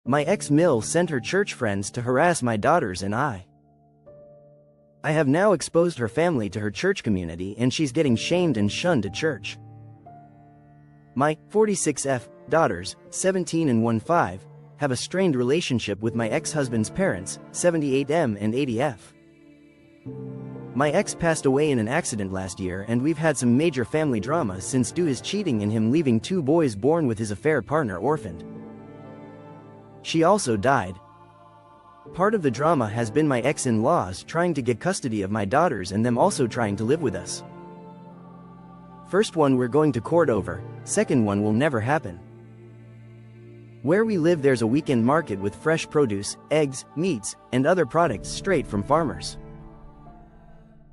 My ex Mill sent her church friends to harass my daughters and I. I have now exposed her family to her church community and she's getting shamed and shunned at church. My 46F daughters, 17 and 15, have a strained relationship with my ex-husband's parents, 78M and 80F. My ex passed away in an accident last year and we've had some major family drama since due his cheating and him leaving 2 boys born with his affair partner orphaned. She also died. Part of the drama has been my ex-in-laws trying to get custody of my daughters and them also trying to live with us. First one we're going to court over, second one will never happen. Where we live there's a weekend market with fresh produce, eggs, meats, and other products straight from farmers.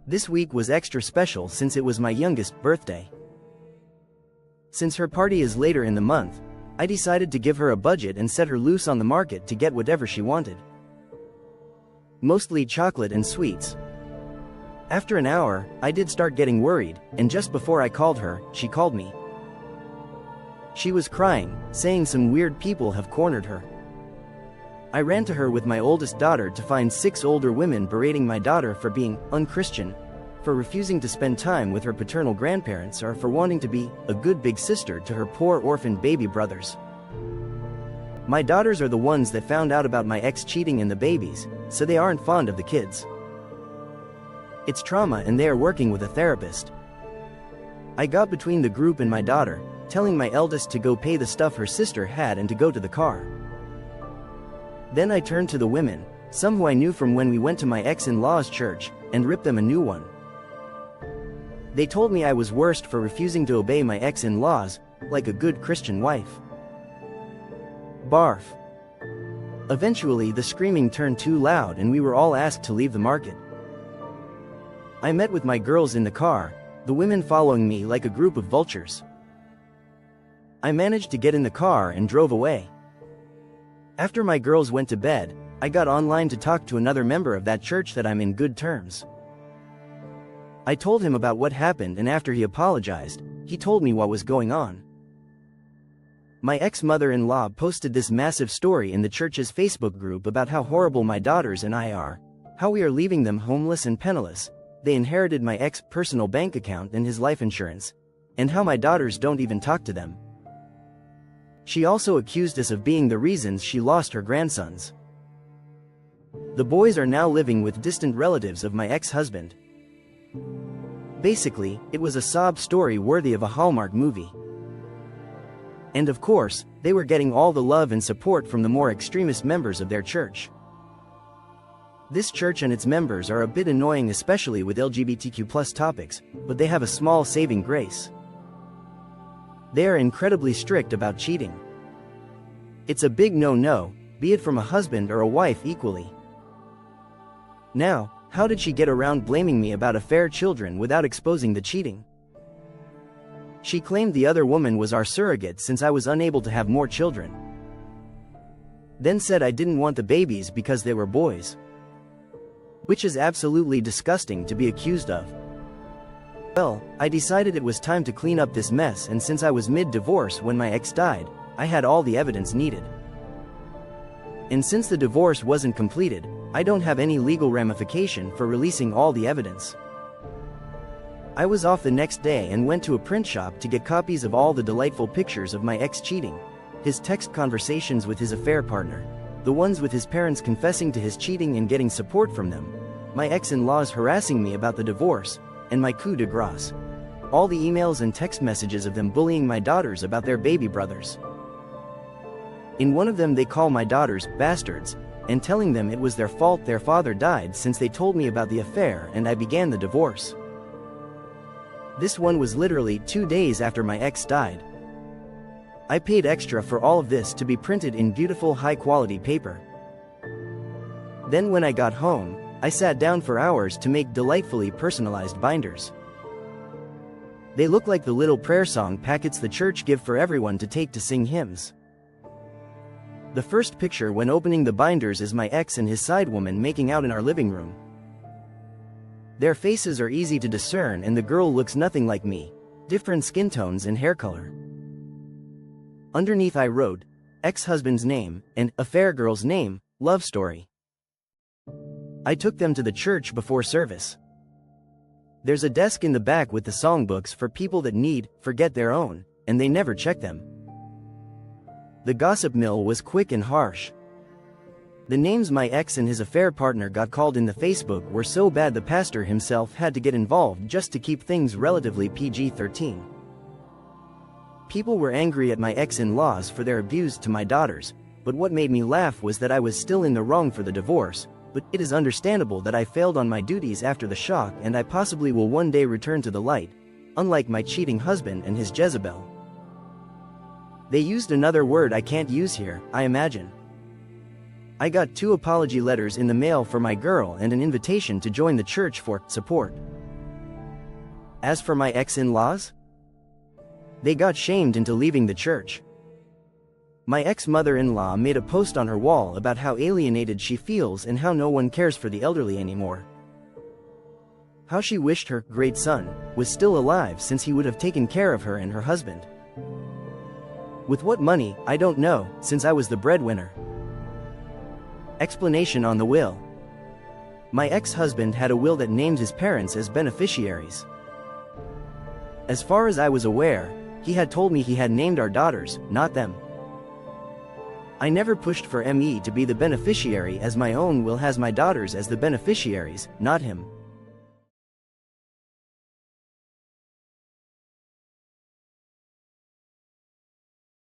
This week was extra special since it was my youngest birthday. Since her party is later in the month, I decided to give her a budget and set her loose on the market to get whatever she wanted. Mostly chocolate and sweets. After an hour, I did start getting worried, and just before I called her, she called me. She was crying, saying some weird people have cornered her. I ran to her with my oldest daughter to find 6 older women berating my daughter for being unchristian, for refusing to spend time with her paternal grandparents or for wanting to be a good big sister to her poor orphaned baby brothers. My daughters are the ones that found out about my ex cheating and the babies, so they aren't fond of the kids. It's trauma and they are working with a therapist. I got between the group and my daughter, telling my eldest to go pay the stuff her sister had and to go to the car. Then I turned to the women, some who I knew from when we went to my ex-in-law's church, and ripped them a new one. They told me I was worst for refusing to obey my ex-in-laws, like a good Christian wife. Barf. Eventually the screaming turned too loud and we were all asked to leave the market. I met with my girls in the car, the women following me like a group of vultures. I managed to get in the car and drove away. After my girls went to bed, I got online to talk to another member of that church that I'm in good terms. I told him about what happened and after he apologized, he told me what was going on. My ex-mother-in-law posted this massive story in the church's Facebook group about how horrible my daughters and I are, how we are leaving them homeless and penniless, they inherited my ex personal bank account and his life insurance, and how my daughters don't even talk to them. She also accused us of being the reasons she lost her grandsons. The boys are now living with distant relatives of my ex-husband. Basically, it was a sob story worthy of a Hallmark movie. And of course, they were getting all the love and support from the more extremist members of their church. This church and its members are a bit annoying, especially with LGBTQ+ topics, but they have a small saving grace. They are incredibly strict about cheating. It's a big no-no, be it from a husband or a wife equally. Now, how did she get around blaming me about affair children without exposing the cheating? She claimed the other woman was our surrogate since I was unable to have more children. Then said I didn't want the babies because they were boys. Which is absolutely disgusting to be accused of. Well, I decided it was time to clean up this mess, and since I was mid-divorce when my ex died, I had all the evidence needed. And since the divorce wasn't completed, I don't have any legal ramification for releasing all the evidence. I was off the next day and went to a print shop to get copies of all the delightful pictures of my ex cheating, his text conversations with his affair partner, the ones with his parents confessing to his cheating and getting support from them, my ex-in-laws harassing me about the divorce, and my coup de grace. All the emails and text messages of them bullying my daughters about their baby brothers. In one of them they call my daughters bastards, and telling them it was their fault their father died since they told me about the affair and I began the divorce. This one was literally 2 days after my ex died. I paid extra for all of this to be printed in beautiful high-quality paper. Then when I got home, I sat down for hours to make delightfully personalized binders. They look like the little prayer song packets the church give for everyone to take to sing hymns. The first picture when opening the binders is my ex and his side woman making out in our living room. Their faces are easy to discern and the girl looks nothing like me, different skin tones and hair color. Underneath I wrote, ex-husband's name, and affair girl's name, love story. I took them to the church before service. There's a desk in the back with the songbooks for people that forget their own, and they never check them. The gossip mill was quick and harsh. The names my ex and his affair partner got called in the Facebook were so bad the pastor himself had to get involved just to keep things relatively PG-13. People were angry at my ex-in-laws for their abuse to my daughters, but what made me laugh was that I was still in the wrong for the divorce, but it is understandable that I failed on my duties after the shock and I possibly will one day return to the light, unlike my cheating husband and his Jezebel. They used another word I can't use here, I imagine. I got 2 apology letters in the mail for my girl and an invitation to join the church for support. As for my ex-in-laws, they got shamed into leaving the church. My ex-mother-in-law made a post on her wall about how alienated she feels and how no one cares for the elderly anymore. How she wished her great son was still alive since he would have taken care of her and her husband. With what money, I don't know, since I was the breadwinner. Explanation on the will. My ex-husband had a will that named his parents as beneficiaries. As far as I was aware, he had told me he had named our daughters, not them. I never pushed for ME to be the beneficiary as my own will has my daughters as the beneficiaries, not him.